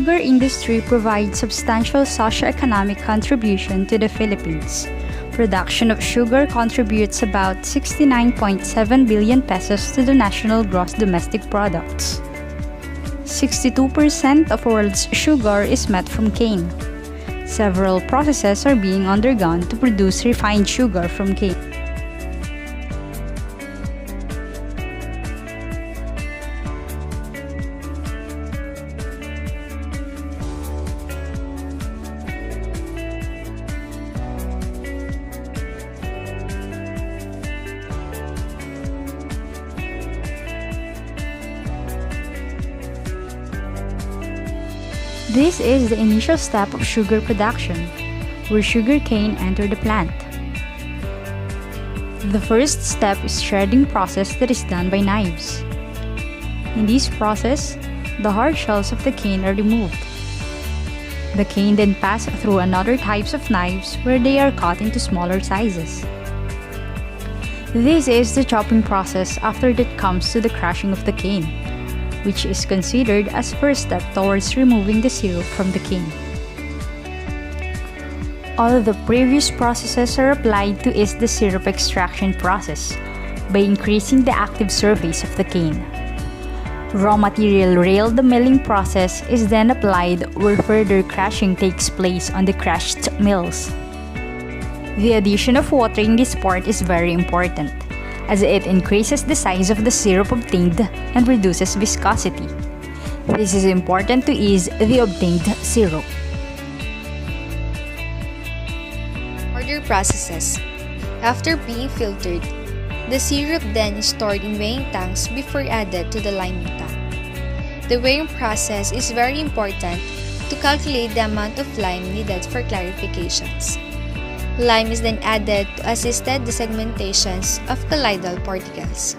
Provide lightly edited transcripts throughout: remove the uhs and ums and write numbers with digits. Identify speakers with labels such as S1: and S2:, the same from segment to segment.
S1: sugar industry provides substantial socio-economic contribution to the Philippines. Production of sugar contributes about 69.7 billion pesos to the national gross domestic products. 62% of world's sugar is made from cane. Several processes are being undergone to produce refined sugar from cane. This is the initial step of sugar production, where sugarcane enter the plant. The first step is shredding process that is done by knives. In this process, the hard shells of the cane are removed. The cane then pass through another types of knives where they are cut into smaller sizes. This is the chopping process after that comes to the crushing of the cane, which is considered as first step towards removing the syrup from the cane. All of the previous processes are applied to is the syrup extraction process by increasing the active surface of the cane. Raw material rail the milling process is then applied where further crushing takes place on the crushed mills. The addition of water in this part is very important, as it increases the size of the syrup obtained and reduces viscosity. This is important to ease the obtained syrup.
S2: Order processes. After being filtered, the syrup then is stored in weighing tanks before added to the liming tank. The weighing process is very important to calculate the amount of lime needed for clarifications. Lime is then added to assisted desegmentations of collidal particles.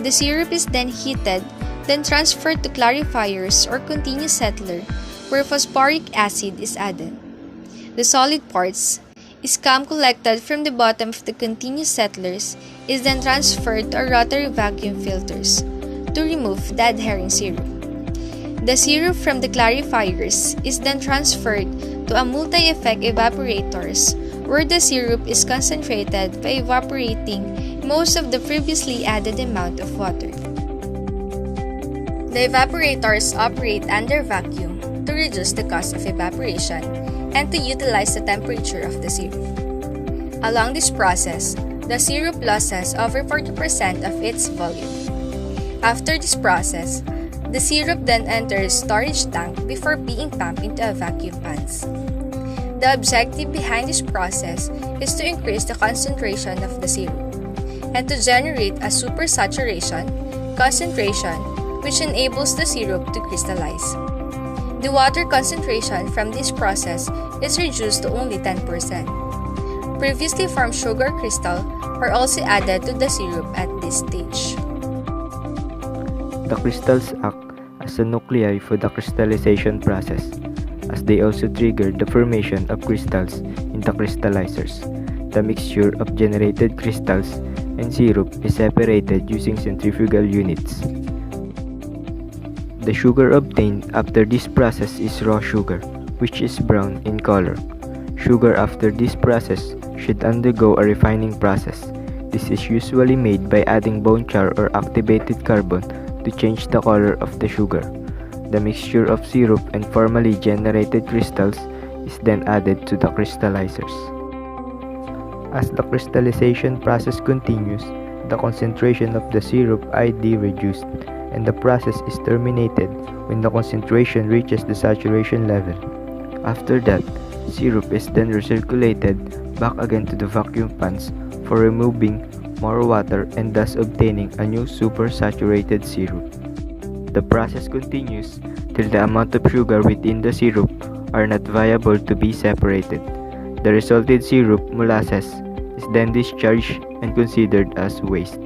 S2: The syrup is then heated, then transferred to clarifiers or continuous settler where phosphoric acid is added. The solid parts, scum collected from the bottom of the continuous settlers, is then transferred to a rotary vacuum filters to remove the adhering syrup. The syrup from the clarifiers is then transferred to a multi-effect evaporators where the syrup is concentrated by evaporating most of the previously added amount of water. The evaporators operate under vacuum to reduce the cost of evaporation and to utilize the temperature of the syrup. Along this process, the syrup loses over 40% of its volume. After this process, the syrup then enters storage tank before being pumped into a vacuum pans. The objective behind this process is to increase the concentration of the syrup and to generate a supersaturation concentration which enables the syrup to crystallize. The water concentration from this process is reduced to only 10%. Previously formed sugar crystal are also added to the syrup at this stage.
S3: The crystals act as a nuclei for the crystallization process, as they also trigger the formation of crystals in the crystallizers. The mixture of generated crystals and syrup is separated using centrifugal units. The sugar obtained after this process is raw sugar, which is brown in color. Sugar after this process should undergo a refining process. This is usually made by adding bone-char or activated carbon to change the color of the sugar. The mixture of syrup and formally generated crystals is then added to the crystallizers. As the crystallization process continues, the concentration of the syrup is reduced, and the process is terminated when the concentration reaches the saturation level. After that, syrup is then recirculated back again to the vacuum pans for removing more water and thus obtaining a new supersaturated syrup. The process continues till the amount of sugar within the syrup are not viable to be separated. The resulted syrup, molasses, is then discharged and considered as waste.